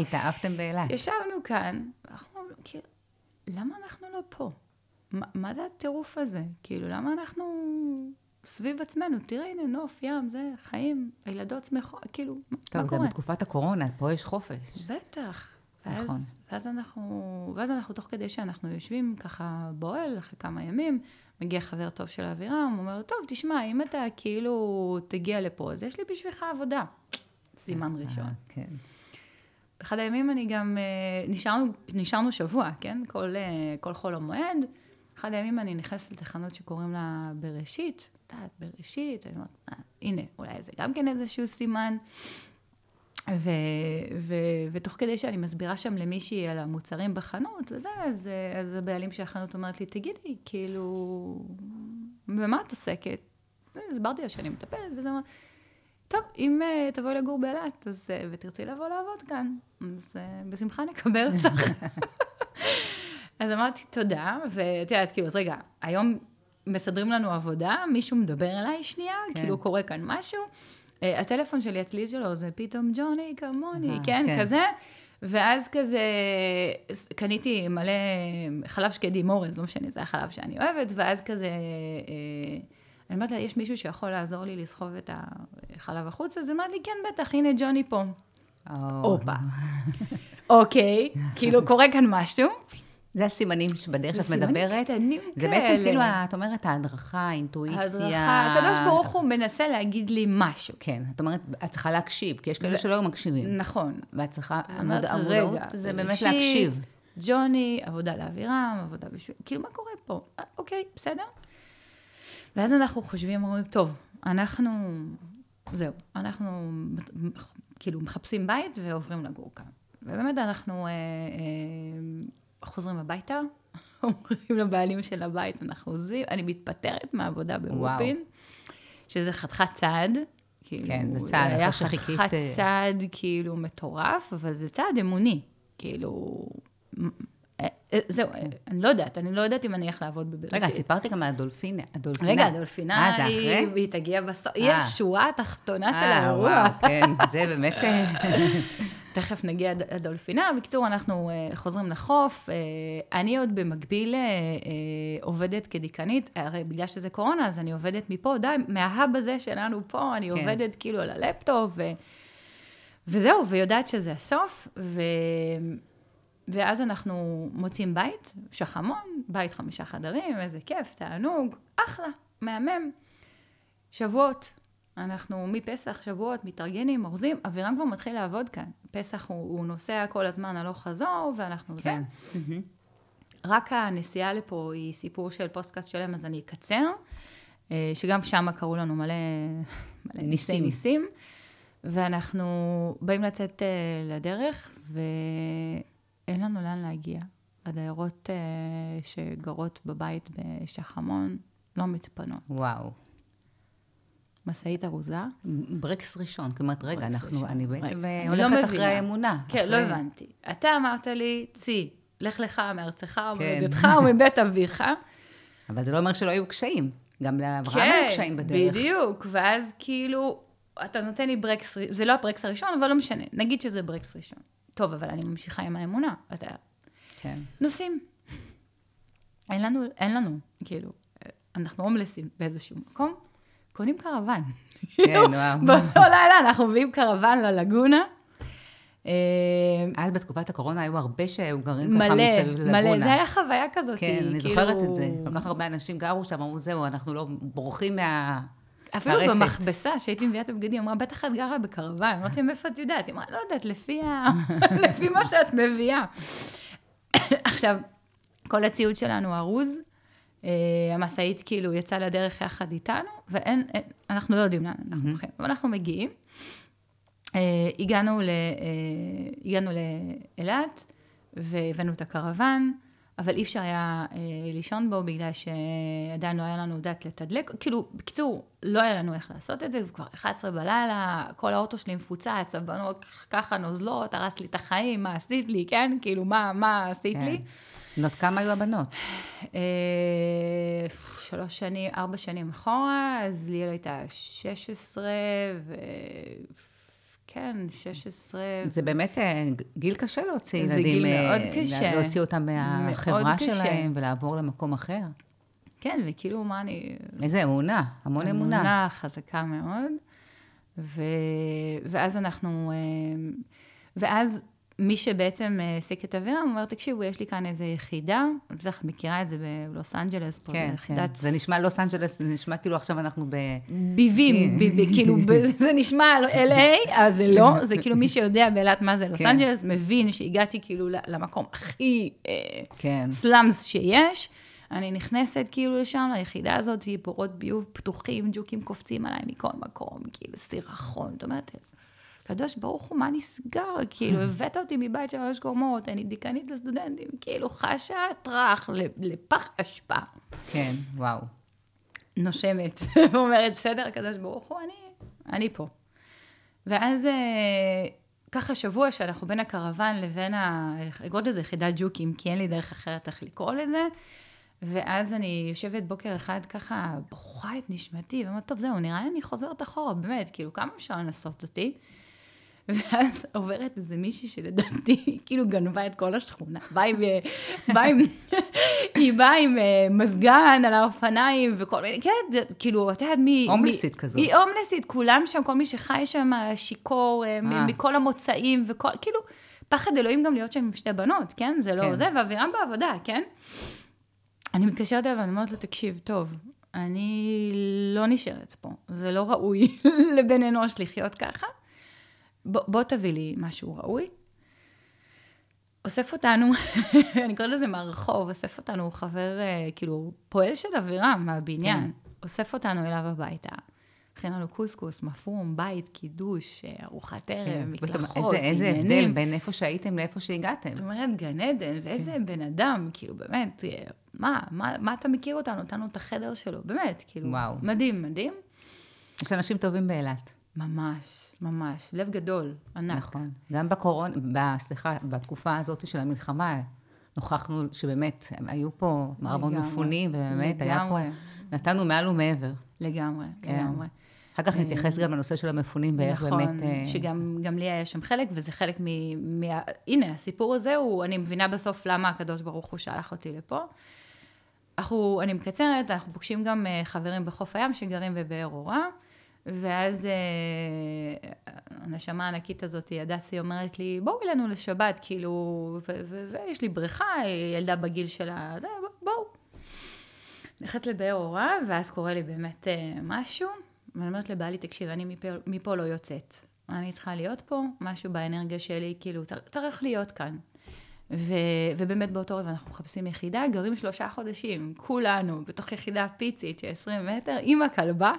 התאהבתם באילת. ישבנו כאן, ואנחנו אומרים, למה אנחנו לא פה? מה זה הטירוף הזה? כאילו, למה אנחנו סביב עצמנו? תראה, הנה, נוף, ים, זה, חיים, הילדות שמחות, כאילו, מה קורה? טוב, גם בתקופת הקורונה, פה יש חופש. בטח. נכון. ואז אנחנו, תוך כדי שאנחנו יושבים ככה בועל, אחרי כמה ימים, מגיע חבר טוב של אבירם, הוא אומר, טוב, תשמע, אם אתה כאילו תגיע לפה, אז יש לי בשבילך עבודה. סימן ראשון. כן. באחד הימים אני גם, נשארנו שבוע, כן? כל חול המועד. אחד הימים אני נכנסת לתחנות שקוראים לה בראשית. בראשית, אני אומרת, הנה, אולי זה גם כן איזשהו סימן. ותוך כדי שאני מסבירה שם למישהי על המוצרים בחנות, וזה, אז הבעלים של החנות אומרת לי, תגידי, כאילו, במה את עוסקת? הסברתי לה שאני מטפלת, וזה אמרת, טוב, אם תבואי לגור באילת, ותרצי לבוא לעבוד כאן, אז בשמחה נקבל אותך. אז אמרתי, תודה, ואת יודעת, כאילו, אז רגע, היום מסדרים לנו עבודה, מישהו מדבר אליי שנייה, כאילו קורה כאן משהו, הטלפון שלי, הצליל שלו, זה פתאום ג'וני, כמוני, כן, כזה, ואז כזה, קניתי מלא חלב שקדים אורז, לא משנה, זה החלב שאני אוהבת, ואז כזה, אני אומרת לה, יש מישהו שיכול לעזור לי לסחוב את החלב החוץ, אז אמרת לי, כן, בטח, הנה ג'וני פה. אופה. אוקיי, כאילו קורה כאן משהו. זה הסימנים שבדרך שאת מדברת. זה סימנים קטנים כאלה. זה בעצם כאילו, את אומרת, ההדרכה, האינטואיציה. ההדרכה, הקדוש ברוך הוא מנסה להגיד לי משהו. כן, את אומרת, את צריכה להקשיב, כי יש כאלה שלא מקשיבים. נכון. ואת צריכה, המודעות, זה באמת להקשיב. ג'וני, עבודה לאווירם, עבודה בשביל, כאילו, מה קורה פה? אוקיי, בסדר? ואז אנחנו חושבים, אומרים, טוב, זהו, אנחנו כאילו מחפשים בית ועוברים לגור כאן. ובאמת אנחנו חוזרים הביתה, אומרים לבעלים של הבית, אנחנו עוזבים, אני מתפטרת מהעבודה ברופין, שזה חתיכת צעד. כן, זה צעד, היה חתיכת צעד כאילו מטורף, אבל זה צעד אמוני, כאילו... זהו, אני לא יודעת אם אני איך לעבוד בבראשית. רגע, סיפרתי גם על הדולפינה. רגע, הדולפינה היא תגיע בסוף, היא השורה התחתונה של האירוע. כן, זה באמת... תכף נגיע הדולפינה. בקיצור, אנחנו חוזרים לחוף. אני עוד במקביל עובדת כדיקנית, הרי בגלל שזה קורונה, אז אני עובדת מפה, די, מההאב הזה שלנו פה, אני עובדת כאילו על הלפטופ, וזהו, ויודעת שזה הסוף, ואז אנחנו מוצאים בית, שחמון, בית 5 חדרים, איזה כיף, תענוג, אחלה, מהמם. שבועות, אנחנו מפסח, שבועות, מתארגנים, אורזים, אווירם כבר מתחיל לעבוד כאן. פסח הוא נוסע כל הזמן הלוך חזור, ואנחנו כן. זה. רק הנסיעה לפה היא סיפור של פוסטקאסט שלם, אז אני אקצר, שגם שם קראו לנו מלא ניסים. ואנחנו באים לצאת לדרך, ואין לנו לאן להגיע. הדיירות שגרות בבית בשחמון לא מתפנות. וואו. מסעית ארוזה. ברקס ראשון, כמעט רגע, אני בעצם לא הולכת אחרי האמונה. כן, לא הבנתי. אתה אמרת לי, צי, לך לך מארצך ומולדתך ומבית אביך. אבל זה לא אומר שלא היו קשיים. גם לאברהם היו קשיים בדרך. בדיוק, ואז כאילו, אתה נותן לי ברקס, זה לא הברקס הראשון, אבל לא משנה. נגיד שזה ברקס ראשון. טוב, אבל אני ממשיכה עם האמונה. אתה... כן. נוסעים. אין לנו, כאילו, אנחנו הומלסים באיזשהו מקום. קונים קרוון. כן, וואו. באותו לילה אנחנו מביאים קרוון ללגונה. אז בתקופת הקורונה היו הרבה שהיו גרים ככה מסביב ללגונה. מלא, זה היה חוויה כזאת. כן, אני זוכרת את זה. כל כך הרבה אנשים גרו שם, אמרו זהו, אנחנו לא בורחים מהטרפת. אפילו במכבסה, שהייתי מביאה את הבגדים, אמרה, בטח את גרה בקרוון. אמרתי, מאיפה את יודעת? היא אמרה, לא יודעת, לפי מה שאת מביאה. עכשיו, כל הציוד שלנו ארוז, המסעית כאילו יצאה לדרך יחד איתנו, אנחנו לא יודעים לאן אנחנו הולכים, אבל אנחנו מגיעים. הגענו לאילת, והבאנו את הקרוון, אבל אי אפשר היה לישון בו, בגלל שעדיין לא היה לנו דעת לתדלק, כאילו, בקיצור, לא היה לנו איך לעשות את זה, וכבר 11 בלילה, כל האוטו שלי מפוצץ, בנות ככה נוזלות, הרסת לי את החיים, מה עשית לי, כן? כאילו, מה עשית לי? בנות כמה היו הבנות? 4 שנים אחורה, אז ליאל הייתה 16, כן, 16. זה באמת גיל קשה להוציא ילדים. זה גיל מאוד קשה. להוציא אותם מהחברה שלהם ולעבור למקום אחר. כן, וכאילו מה אני... איזה אמונה, המון אמונה. אמונה חזקה מאוד. ואז אנחנו... ואז מי שבעצם העסיק את אבירם, הוא אומר, תקשיבו, יש לי כאן איזו יחידה, אני בטח מכירה את זה בלוס אנג'לס, פה כן, זה יחידת... זה נשמע לוס אנג'לס, זה נשמע כאילו עכשיו אנחנו ביבים, כאילו זה נשמע LA, אז זה לא, זה כאילו מי שיודע באילת מה זה לוס אנג'לס, מבין שהגעתי כאילו למקום הכי סלאמס שיש, אני נכנסת כאילו לשם, ליחידה הזאת, בורות ביוב פתוחים, ג'וקים קופצים עליי מכל מקום, כאילו סירחון, זאת אומרת, קדוש ברוך הוא, מה נסגר? כאילו, הבאת אותי מבית 3 קומות, אני דיקנית לסטודנטים, כאילו, חשה טרח לפח אשפה. כן, וואו. נושמת, ואומרת, בסדר, קדוש ברוך הוא, אני פה. ואז, ככה שבוע שאנחנו בין הקרוון לבין אגרות לזה יחידת ג'וקים, כי אין לי דרך אחרת איך לקרוא לזה, ואז אני יושבת בוקר אחד ככה, ברוכה את נשמתי, ואומרת, טוב, זהו, נראה לי אני חוזרת אחורה, באמת, כאילו, כמה אפשר לנסות אותי? ואז עוברת איזה מישהי שלדעתי, כאילו גנבה את כל השכונה. היא באה עם מזגן על האופניים וכל מיני, כן, כאילו, אתה יודעת מי... הומלסית כזאת. היא הומלסית, כולם שם, כל מי שחי שם, שיקור, מכל המוצאים, וכל, כאילו, פחד אלוהים גם להיות שם עם 2 בנות, כן? זה לא זה, ואווירם בעבודה, כן? אני מתקשרת אליו, ואני אומרת לו, תקשיב, טוב, אני לא נשארת פה, זה לא ראוי לבן אנוש לחיות ככה. בוא תביא לי משהו ראוי. אוסף אותנו, אני קוראת לזה מהרחוב, אוסף אותנו חבר, כאילו, פועל של אווירם מהבניין. אוסף אותנו אליו הביתה. הכין לנו קוסקוס, מפרום, בית, קידוש, ארוחת ערב, מקלחות, איזה הבדל בין איפה שהייתם לאיפה שהגעתם. זאת אומרת, גן עדן, ואיזה בן אדם, כאילו, באמת, מה אתה מכיר אותנו? נתנו את החדר שלו, באמת, כאילו, מדהים, מדהים. יש אנשים טובים באילת. ממש, ממש. לב גדול, ענק. נכון. גם בקורונה, בתקופה הזאת של המלחמה, נוכחנו שבאמת, הם היו פה הרבה מפונים, ובאמת היה פה, נתנו מעל ומעבר. לגמרי, לגמרי. אחר כך נתייחס גם לנושא של המפונים, ואיך באמת... נכון, שגם לי היה שם חלק, וזה חלק הנה, הסיפור הזה אני מבינה בסוף למה הקדוש ברוך הוא שלח אותי לפה. אני מקצרת, אנחנו פוגשים גם חברים בחוף הים שגרים בבאר אורה, ואז הנשמה הענקית הזאת, הדסי אומרת לי, בואו אלינו לשבת, כאילו, ויש לי בריכה, ילדה בגיל שלה, בואו. נכנסת לבאר אורה, ואז קורה לי באמת משהו, ואני אומרת לבעלי, תקשיב, אני מפה לא יוצאת. אני צריכה להיות פה, משהו באנרגיה שלי, כאילו, צריך להיות כאן. ובאמת באותו רגע אנחנו מחפשים יחידה, גרים 3 חודשים, כולנו, בתוך יחידה פיצית של 20 מטר, עם הכלבה,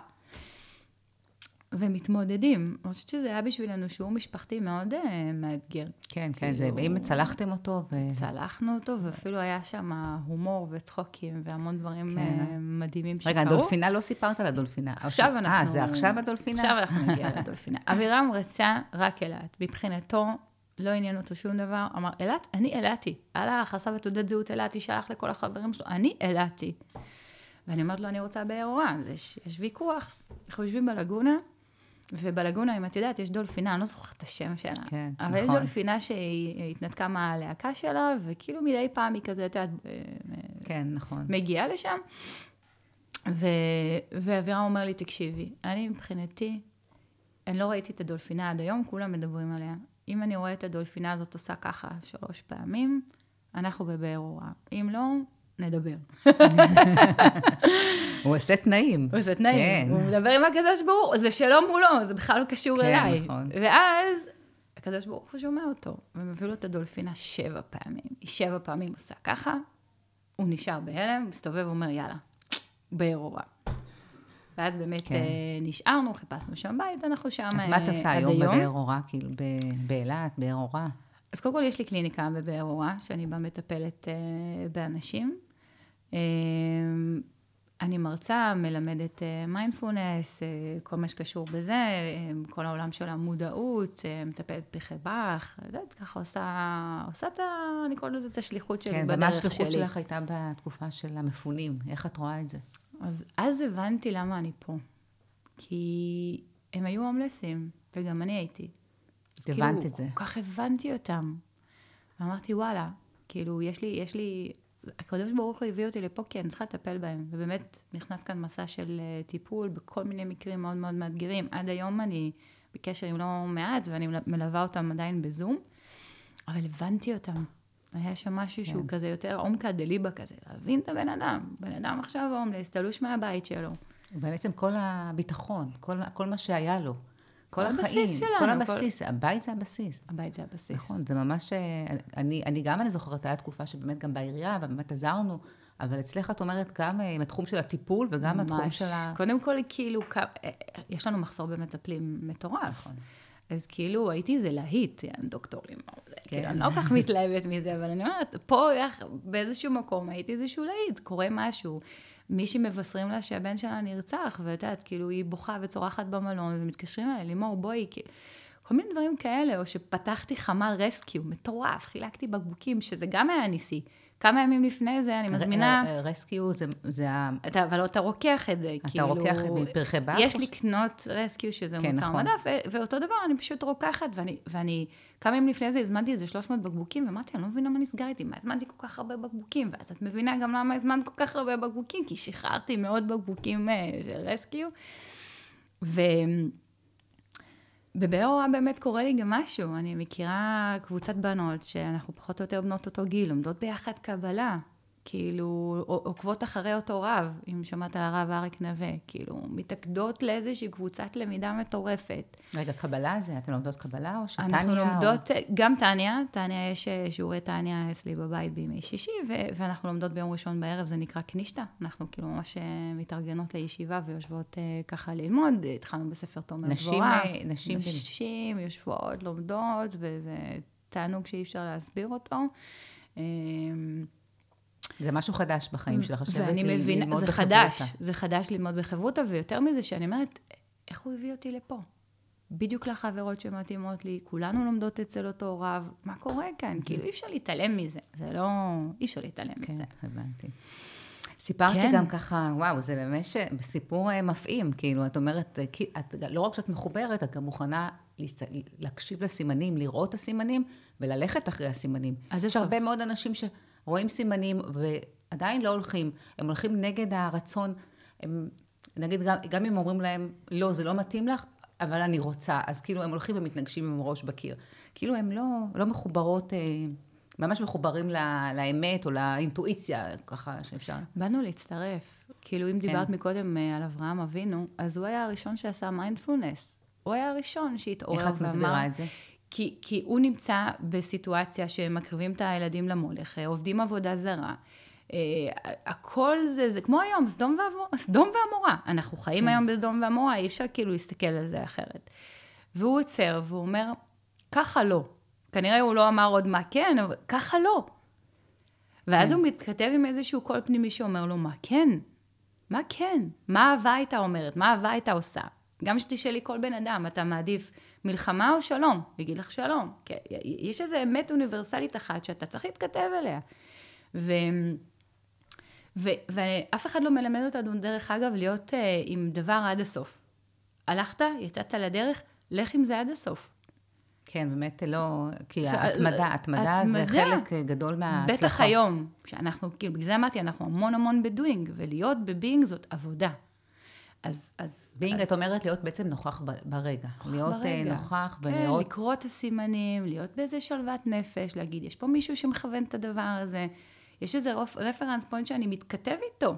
ומתמודדים. אני חושבת שזה היה בשבילנו שיעור משפחתי מאוד מאתגר. כן, כן, זה, ואם צלחתם אותו. צלחנו אותו, ואפילו היה שם הומור וצחוקים, והמון דברים מדהימים שקרו. רגע, הדולפינה, לא סיפרת על הדולפינה. עכשיו אנחנו... זה עכשיו הדולפינה? עכשיו אנחנו נגיע לדולפינה. אבירם רצה רק אילת. מבחינתו, לא עניין אותו שום דבר. אמר, אילת? אני אילתי. הלך, עשה בתעודת זהות אילתי, שלח לכל החברים שלו, אני אילתי. ואני אומרת לו, אני רוצה באר אורה. יש ויכוח. אנחנו יושבים בלגונה, ובלגונה, אם את יודעת, יש דולפינה, אני לא זוכרת את השם שלה. כן, אבל נכון. יש דולפינה שהיא התנתקה מהלהקה שלה, וכאילו מדי פעם היא כזה, את יודעת, כן, נכון. מגיעה לשם. ואבירם אומר לי, תקשיבי, אני מבחינתי, אני לא ראיתי את הדולפינה עד היום, כולם מדברים עליה. אם אני רואה את הדולפינה הזאת עושה ככה 3 פעמים, אנחנו בבאר אורה. אם לא, נדבר. הוא עושה תנאים. הוא עושה תנאים. הוא מדבר עם הקדוש ברוך הוא, זה שלא מולו, זה בכלל לא קשור אליי. כן, נכון. ואז הקדוש ברוך הוא שומע אותו, ומביא לו את הדולפינה 7 פעמים. היא 7 פעמים עושה ככה, הוא נשאר בהלם, מסתובב ואומר, יאללה, באר אורה. ואז באמת נשארנו, חיפשנו שם בית, אנחנו שם עד היום. אז מה את עושה היום בבאר אורה, כאילו באילת, באר אורה? אז קודם כל יש לי קליניקה בבאר אורה, שאני בה מטפלת באנשים. אני מרצה, מלמדת מיינדפולנס, כל מה שקשור בזה, כל העולם של המודעות, מטפלת פרחי באך, יודעת, ככה עושה אני קוראת לזה את השליחות שלי בדרך שלי. כן, ומה השליחות שלך הייתה בתקופה של המפונים? איך את רואה את זה? אז הבנתי למה אני פה. כי הם היו הומלסים, וגם אני הייתי. הבנת את זה. כל כך הבנתי אותם. ואמרתי, וואלה, כאילו, יש לי, הקדוש ברוך הוא הביא אותי לפה, כי אני צריכה לטפל בהם. ובאמת נכנס כאן מסע של טיפול, בכל מיני מקרים מאוד מאוד מאתגרים. עד היום אני בקשר עם לא מעט, ואני מלווה אותם עדיין בזום. אבל הבנתי אותם. היה שם משהו שהוא כזה יותר עומקא דליבה כזה, להבין את הבן אדם. בן אדם עכשיו הומלס, תלוש מהבית שלו. ובעצם כל הביטחון, כל מה שהיה לו. כל החיים, כל הבסיס, הבית זה הבסיס. הבית זה הבסיס. נכון, זה ממש, אני זוכרת, היה תקופה שבאמת גם בעירייה, ובאמת עזרנו, אבל אצלך את אומרת גם עם התחום של הטיפול, וגם התחום של קודם כל, כאילו, יש לנו מחסור במטפלים מטורף. נכון. אז כאילו, הייתי זה להיט, דוקטור לימור, כאילו, אני לא כך מתלהבת מזה, אבל אני אומרת, פה באיזשהו מקום הייתי איזשהו להיט, קורה משהו, מישהי מבשרים לה שהבן שלה נרצח, ואת יודעת, כאילו, היא בוכה וצורחת במלון, ומתקשרים אליה, לימור, בואי, כאילו, כל מיני דברים כאלה, או שפתחתי חמ"ל רסקיו, מטורף, חילקתי בקבוקים, שזה גם היה ניסי. כמה ימים לפני זה, אני מזמינה... רסקיו זה אבל אתה רוקח את זה, אתה רוקח מפרחי באך? יש לקנות רסקיו, שזה מוצר מדף, ואותו דבר, אני פשוט רוקחת, ואני כמה ימים לפני זה הזמנתי איזה 300 בקבוקים, ואמרתי, אני לא מבינה מה נסגר איתי, מה הזמנתי כל כך הרבה בקבוקים, ואז את מבינה גם למה הזמנת כל כך הרבה בקבוקים, כי שחררתי מאוד בקבוקים של רסקיו, בבאר אורה באמת קורה לי גם משהו, אני מכירה קבוצת בנות שאנחנו פחות או יותר בנות אותו גיל, עומדות ביחד קבלה, כאילו, עוקבות אחרי אותו רב, אם שמעת על הרב אריק נווה, כאילו, מתעקדות לאיזושהי קבוצת למידה מטורפת. רגע, קבלה זה? אתן לומדות קבלה או שטניה? אנחנו לומדות, גם טניה יש שיעורי טניה אצלי בבית בימי שישי, ואנחנו לומדות ביום ראשון בערב, זה נקרא כנישתא, אנחנו כאילו ממש מתארגנות לישיבה ויושבות ככה ללמוד, התחלנו בספר תומר דבורה. נשים יושבות, לומדות, וזה תענוג שאי אפשר להסביר אותו. זה משהו חדש בחיים שלך, ואני מבינה, זה חדש, זה חדש ללמוד בחברותא, ויותר מזה שאני אומרת, איך הוא הביא אותי לפה? בדיוק לחברות שמתאימות לי, כולנו לומדות אצל אותו רב, מה קורה כאן? כאילו אי אפשר להתעלם מזה, זה לא, אי אפשר להתעלם מזה. כן, הבנתי. סיפרתי כן. גם ככה, וואו, זה באמת סיפור מפעים, כאילו, את אומרת, לא רק שאת מחוברת, את גם מוכנה להקשיב לסימנים, לראות את הסימנים, וללכת אחרי הסימנים. יש הרבה מאוד אנשים שרואים סימנים, ועדיין לא הולכים, הם הולכים נגד הרצון, הם, נגיד, גם אם אומרים להם, לא, זה לא מתאים לך, אבל אני רוצה, אז כאילו הם הולכים ומתנגשים עם ראש בקיר. כאילו הם לא מחוברות, ממש מחוברים לאמת או לאינטואיציה, ככה שאפשר. באנו להצטרף. כאילו, אם דיברת מקודם על אברהם אבינו, אז הוא היה הראשון שעשה מיינדפולנס. הוא היה הראשון שהתעורר ואמר... איך את מסבירה את זה? כי הוא נמצא בסיטואציה שמקריבים את הילדים למולך, עובדים עבודה זרה. הכל זה כמו היום, סדום ועמורה. אנחנו חיים היום בסדום ועמורה, אי אפשר כאילו להסתכל על זה אחרת. והוא עוצר, והוא אומר, ככה לא. כנראה הוא לא אמר עוד מה כן, אבל ככה לא. ואז הוא מתכתב עם איזשהו קול פנימי שאומר לו, מה כן? מה כן? מה אהבה הייתה אומרת? מה אהבה הייתה עושה? גם שתשאלי כל בן אדם, אתה מעדיף מלחמה או שלום? יגיד לך שלום. יש איזו אמת אוניברסלית אחת שאתה צריך להתכתב אליה. ואף אחד לא מלמד אותנו, דרך אגב, להיות עם דבר עד הסוף. הלכת, יצאת לדרך, לך עם זה עד הסוף. כן, באמת לא, כי התמדה זה חלק גדול מההצלחה. בטח היום, שאנחנו, כאילו, בגלל זה אמרתי, אנחנו המון בדוינג, ולהיות בביינג זאת עבודה. ביינג, את אומרת להיות בעצם נוכח ברגע. להיות נוכח ולראות... כן, לקרוא את הסימנים, להיות באיזה שלוות נפש, להגיד, יש פה מישהו שמכוון את הדבר הזה, יש איזה רפרנס פוינט שאני מתכתב איתו.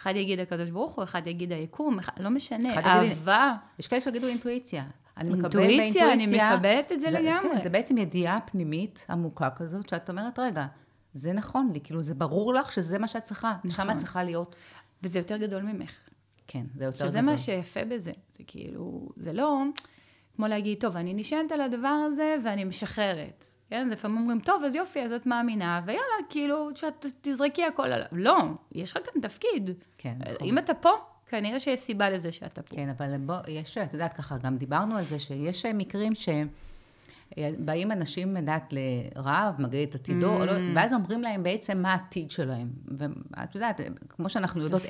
אחד יגיד הקדוש ברוך הוא, אחד יגיד היקום, לא משנה, אהבה. יש כאלה שיגידו אינטואיציה. אינטואיציה, אני מקבלת את זה לגמרי. כן, זה בעצם ידיעה פנימית עמוקה כזאת, שאת אומרת, רגע, זה נכון לי, כאילו זה ברור לך שזה מה שאת צריכה, שם את צריכה להיות. וזה יותר גדול ממך. כן, זה יותר גדול. שזה מה שיפה בזה. זה כאילו, זה לא כמו להגיד, טוב, אני נשענת על הדבר הזה ואני משחררת. כן, לפעמים אומרים, טוב, אז יופי, אז את מאמינה, ויאללה, כאילו, שאת תזרקי הכל עליו. לא, יש לך כאן תפקיד. כן, נכון. אם אתה פה, כנראה שיש סיבה לזה שאתה פה. כן, אבל בוא, יש, את יודעת ככה, גם דיברנו על זה, שיש מקרים שבאים אנשים, יודעת, לרב, מגלה את עתידו, ואז אומרים להם בעצם מה העתיד שלהם. ואת יודעת, כמו שאנחנו יודעות,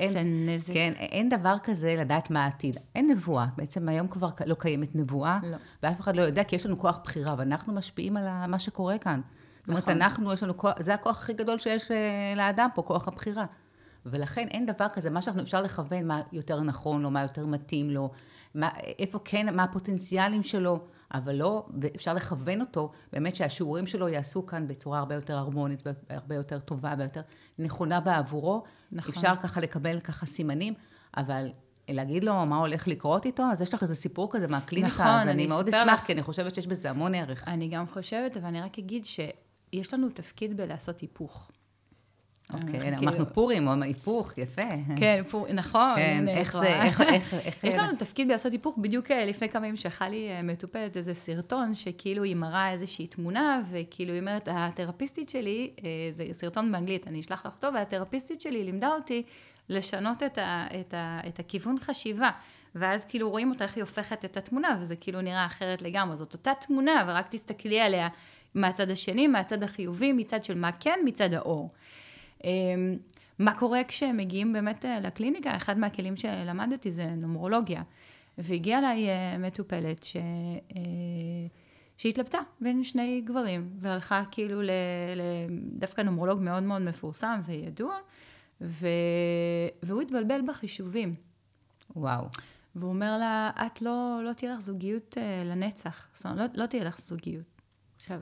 אין דבר כזה לדעת מה העתיד. אין נבואה. בעצם היום כבר לא קיימת נבואה, ואף אחד לא יודע, כי יש לנו כוח בחירה, ואנחנו משפיעים על מה שקורה כאן. זאת אומרת, אנחנו, יש לנו כוח, זה הכוח הכי גדול שיש לאדם פה, כוח הבחירה. ולכן אין דבר כזה, מה שאנחנו אפשר לכוון, מה יותר נכון לו, מה יותר מתאים לו, איפה כן, מה הפוטנציאלים שלו, אבל לא, ואפשר לכוון אותו, באמת שהשיעורים שלו יעשו כאן בצורה הרבה יותר הרמונית, הרבה יותר טובה, הרבה יותר נכונה בעבורו. נכון. אפשר ככה לקבל ככה סימנים, אבל להגיד לו מה הולך לקרות איתו, אז יש לך איזה סיפור כזה מהקליניקה, נכון, אז אני מאוד אשמח, כי אני חושבת שיש בזה המון ערך. אני גם חושבת, אבל אני רק אגיד שיש לנו תפקיד בלעשות היפוך. אוקיי, אנחנו פורים, או היפוך, יפה. כן, נכון. כן, איך זה, איך... יש לנו תפקיד לעשות היפוך, בדיוק לפני כמה ימים שלחה לי מטופלת איזה סרטון, שכאילו היא מראה איזושהי תמונה, וכאילו היא אומרת, התרפיסטית שלי, זה סרטון באנגלית, אני אשלח לך אותו, והתרפיסטית שלי לימדה אותי לשנות את הכיוון חשיבה, ואז כאילו רואים אותה איך היא הופכת את התמונה, וזה כאילו נראה אחרת לגמרי, זאת אותה תמונה, ורק תסתכלי עליה מהצד השני, מהצד החיובי, מצד של מה כן, מצד האור. מה קורה כשהם מגיעים באמת לקליניקה? אחד מהכלים שלמדתי זה נומרולוגיה, והגיעה אליי מטופלת שהתלבטה בין שני גברים, והלכה כאילו דווקא נומרולוג מאוד מאוד מפורסם וידוע, והוא התבלבל בחישובים. וואו. והוא אומר לה, את לא תהיה לך זוגיות לנצח, זאת אומרת, לא תהיה לך זוגיות. עכשיו,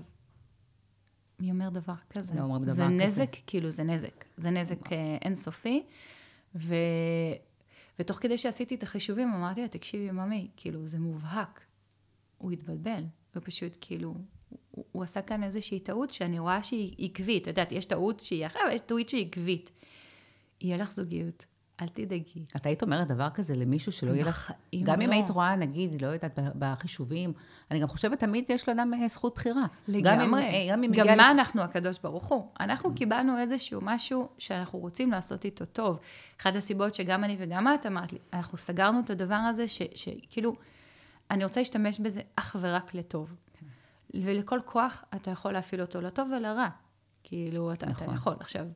מי אומר דבר כזה? לא אומרים דבר כזה. זה נזק, כאילו זה נזק. זה נזק אינסופי. ותוך כדי שעשיתי את החישובים, אמרתי לה, תקשיבי, ממי, כאילו זה מובהק. הוא התבלבל. הוא פשוט כאילו, הוא עשה כאן איזושהי טעות שאני רואה שהיא עקבית. את יודעת, יש טעות שהיא אחרת, אבל יש טעות שהיא עקבית. יהיה לך זוגיות. אל תדאגי. אתה היית אומרת דבר כזה למישהו שלא יהיה לך, גם אם היית רואה, נגיד, לא יודעת, בחישובים, אני גם חושבת, תמיד יש לאדם זכות בחירה. לגמרי. גם מה אנחנו, הקדוש ברוך הוא? אנחנו קיבלנו איזשהו משהו שאנחנו רוצים לעשות איתו טוב. אחת הסיבות שגם אני וגם את אמרת לי, אנחנו סגרנו את הדבר הזה, שכאילו, אני רוצה להשתמש בזה אך ורק לטוב. ולכל כוח אתה יכול להפעיל אותו לטוב ולרע. כאילו, אתה יכול. עכשיו,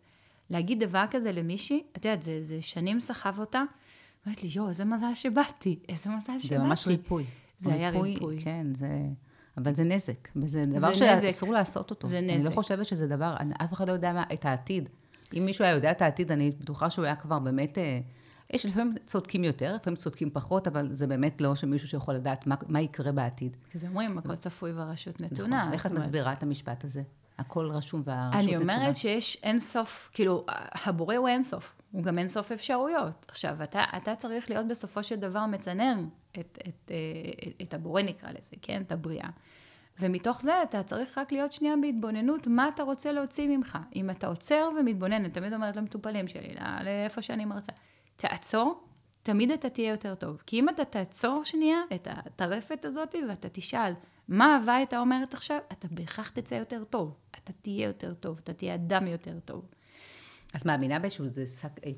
להגיד דבר כזה למישהי, את יודעת, זה שנים סחב אותה, אומרת לי, איזה מזל שבאתי, איזה מזל שבאתי. זה ממש ריפוי. זה היה ריפוי. כן, אבל זה נזק, וזה דבר שאסור לעשות אותו. זה נזק. אני לא חושבת שזה דבר, אף אחד לא יודע את העתיד. אם מישהו היה יודע את העתיד, אני בטוחה שהוא היה כבר באמת, יש לפעמים צודקים יותר, לפעמים צודקים פחות, אבל זה באמת לא שמישהו שיכול לדעת מה יקרה בעתיד. כי זה אומרים, הכל צפוי והרשות נתונה. נכון, איך את מסבירה את המשפט הזה? הכל רשום והרשות נתונה. אני אומרת שיש אין סוף, כאילו, הבורא הוא אין סוף, הוא גם אין סוף אפשרויות. עכשיו, אתה צריך להיות בסופו של דבר מצנן את הבורא נקרא לזה, כן? את הבריאה. ומתוך זה אתה צריך רק להיות שנייה בהתבוננות, מה אתה רוצה להוציא ממך. אם אתה עוצר ומתבונן, אני תמיד אומרת למטופלים שלי, לאיפה שאני מרצה, תעצור, תמיד אתה תהיה יותר טוב. כי אם אתה תעצור שנייה את הטרפת הזאת, ואתה תשאל, מה ההווה אתה אומרת עכשיו? אתה בהכרח תצא יותר טוב. אתה תהיה יותר טוב, אתה תהיה אדם יותר טוב. את מאמינה באיזשהו, זה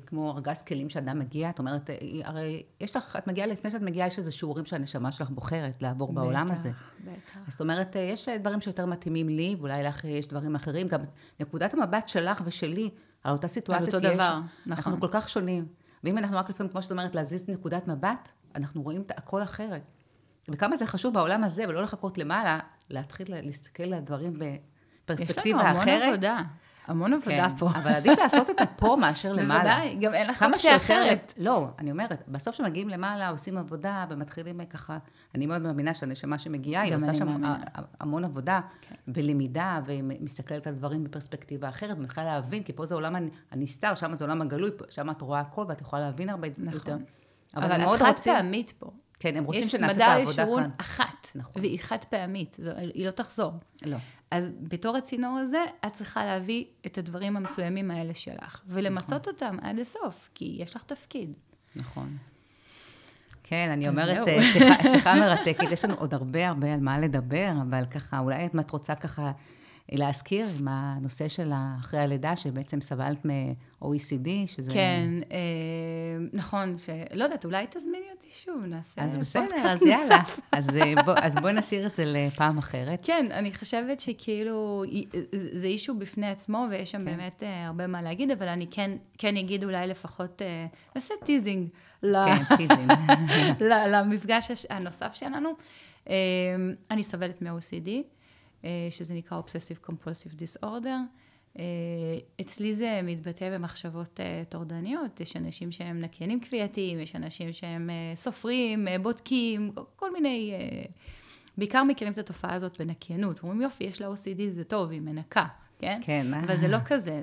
כמו ארגז כלים שאדם מגיע, את אומרת, הרי יש לך, את מגיעה לפני שאת מגיעה, יש איזה שיעורים שהנשמה שלך בוחרת לעבור בעולם הזה. בטח. אז זאת אומרת, יש דברים שיותר מתאימים לי, ואולי לך יש דברים אחרים, גם נקודת המבט שלך ושלי, על אותה סיטואציה, על אותו דבר, נכון. אנחנו כל כך שונים. ואם אנחנו רק לפעמים, כמו שאת אומרת, להזיז נקודת מבט, אנחנו רואים את הכל אחרת. וכמה זה חשוב בעולם הזה, ולא לחכות למעלה, להתחיל להסתכל על הדברים בפרספקטיבה אחרת. יש לנו המון עבודה. המון עבודה כן, פה. אבל עדיף לעשות את פה מאשר למעלה. בוודאי, גם אין לך אופציה אחרת. לא, אני אומרת, בסוף שמגיעים למעלה, עושים עבודה, ומתחילים ככה, אני מאוד מאמינה שהנשמה שמגיעה, היא עושה שם המון עבודה, ולמידה, ומסתכלת על דברים בפרספקטיבה אחרת, ומתחילה להבין, כי פה זה עולם הנסתר, שם זה עולם הגלוי, שם את רואה הכל, ואת יכולה להבין הרבה יותר. אבל את חד פעמית פה. כן, הם רוצים שנעשה את העבודה כאן. יש מדע ישרון אחת, והיא חד פעמית, היא לא תחזור. לא. אז בתור הצינור הזה, את צריכה להביא את הדברים המסוימים האלה שלך, ולמצות אותם עד הסוף, כי יש לך תפקיד. נכון. כן, אני אומרת, שיחה מרתקת, יש לנו עוד הרבה על מה לדבר, אבל ככה, אולי את רוצה ככה להזכיר עם הנושא של אחרי הלידה, שבעצם סבלת מ-OECD, שזה... כן, נכון, לא יודעת, אולי תזמיני אותי שוב, נעשה אז בסדר, אז יאללה. אז בואי נשאיר את זה לפעם אחרת. כן, אני חושבת שכאילו, זה אישו בפני עצמו, ויש שם באמת הרבה מה להגיד, אבל אני כן אגיד אולי לפחות, נעשה טיזינג. כן, טיזינג. למפגש הנוסף שלנו. אני סובלת מ-OCD, שזה נקרא Obsessive Compulsive Disorder. אצלי זה מתבטא במחשבות טורדניות, יש אנשים שהם נקיינים קביעתיים, יש אנשים שהם סופרים, בודקים, כל מיני, בעיקר מכירים את התופעה הזאת בנקיינות, אומרים יופי, יש לה OCD, זה טוב, היא מנקה, כן? כן. אבל זה לא כזה,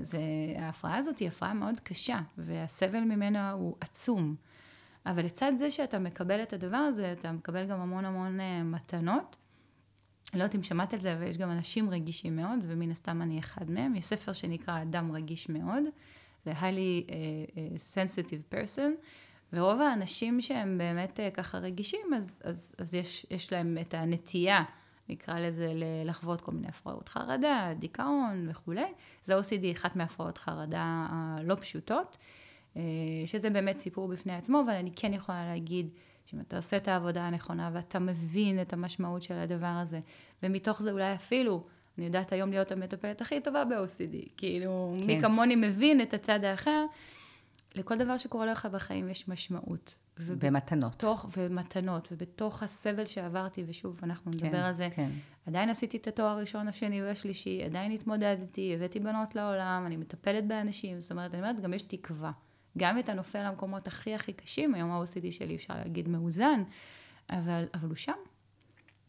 ההפרעה הזאת היא הפרעה מאוד קשה, והסבל ממנה הוא עצום. אבל לצד זה שאתה מקבל את הדבר הזה, אתה מקבל גם המון מתנות, לא יודעת אם שמעת על זה, אבל יש גם אנשים רגישים מאוד, ומן הסתם אני אחד מהם. יש ספר שנקרא אדם רגיש מאוד, זה highly sensitive person, ורוב האנשים שהם באמת ככה רגישים, אז יש להם את הנטייה, נקרא לזה לחוות כל מיני הפרעות חרדה, דיכאון וכו'. זה OCD, אחת מהפרעות חרדה הלא פשוטות, שזה באמת סיפור בפני עצמו, אבל אני כן יכולה להגיד, שאם אתה עושה את העבודה הנכונה, ואתה מבין את המשמעות של הדבר הזה, ומתוך זה אולי אפילו, אני יודעת היום להיות המטפלת הכי טובה ב-OCD, כאילו, כן. מי כמוני מבין את הצד האחר, לכל דבר שקורה לך בחיים יש משמעות. ומתנות. ומתנות, ובתוך הסבל שעברתי, ושוב, אנחנו נדבר כן, על זה, כן. עדיין עשיתי את התואר הראשון, השני והשלישי, עדיין התמודדתי, הבאתי בנות לעולם, אני מטפלת באנשים, זאת אומרת, אני אומרת, גם יש תקווה. גם את הנופל למקומות הכי קשים, היום ה-OCD שלי אפשר להגיד מאוזן, אבל הוא שם.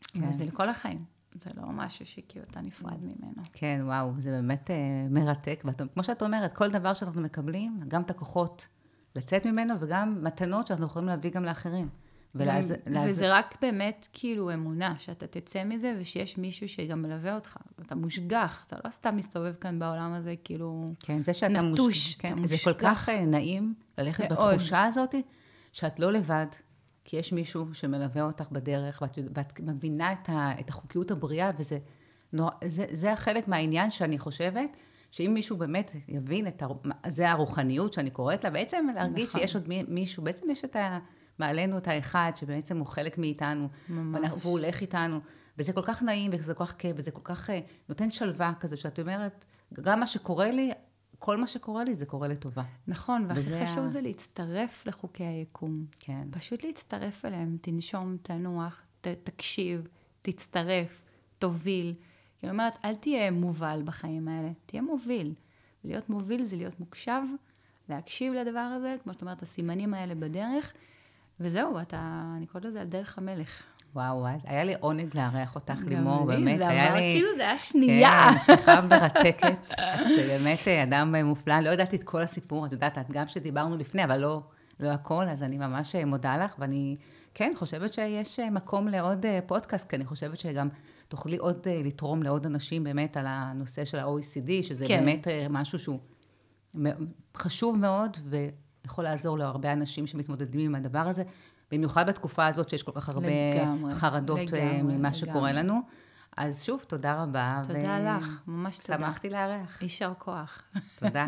כן. וזה לכל החיים. זה לא משהו שכאילו אתה נפרד ממנו. כן, וואו, זה באמת מרתק. כמו שאת אומרת, כל דבר שאנחנו מקבלים, גם את הכוחות לצאת ממנו, וגם מתנות שאנחנו יכולים להביא גם לאחרים. וזה רק באמת כאילו אמונה, שאתה תצא מזה, ושיש מישהו שגם מלווה אותך. אתה מושגח, אתה לא סתם מסתובב כאן בעולם הזה, כאילו כן, זה שאתה נטוש. כן, זה כל כך נעים ללכת מאוד. בתחושה הזאת, שאת לא לבד, כי יש מישהו שמלווה אותך בדרך, ואת מבינה את החוקיות הבריאה, וזה החלק מהעניין שאני חושבת, שאם מישהו באמת יבין זה הרוחניות שאני קוראת לה, בעצם להרגיש שיש עוד מישהו, בעצם יש מעלינו את האחד, שבעצם הוא חלק מאיתנו, והוא הולך איתנו, וזה כל כך נעים, וזה כל כך כיף, וזה כל כך נותן שלווה כזה, שאת אומרת, גם מה שקורה לי, כל מה שקורה לי זה קורה לטובה. נכון, והכי חשוב זה להצטרף לחוקי היקום. כן. פשוט להצטרף אליהם, תנשום, תנוח, תקשיב, תצטרף, תוביל. אני אומרת, אל תהיה מובל בחיים האלה, תהיה מוביל. להיות מוביל זה להיות מוקשב, להקשיב לדבר הזה, כמו שאת אומרת, הסימנים האלה בדרך, וזהו, אני קוראת לזה על דרך המלך. וואו, היה לי עונג לארח אותך, לימור, באמת. זה עבר כאילו זה היה שנייה. כן, שיחה מרתקת. את באמת אדם מופלא, לא ידעתי את כל הסיפור, את יודעת, גם שדיברנו לפני, אבל לא הכל, אז אני ממש מודה לך, ואני כן חושבת שיש מקום לעוד פודקאסט, כי אני חושבת שגם תוכלי עוד לתרום לעוד אנשים באמת על הנושא של ה-OECD, שזה באמת משהו שהוא חשוב מאוד, ויכול לעזור להרבה אנשים שמתמודדים עם הדבר הזה, במיוחד בתקופה הזאת שיש כל כך הרבה חרדות ממה שקורה לנו. אז שוב, תודה רבה. תודה לך, ממש תודה. שמחתי לארח. יישר כוח. תודה.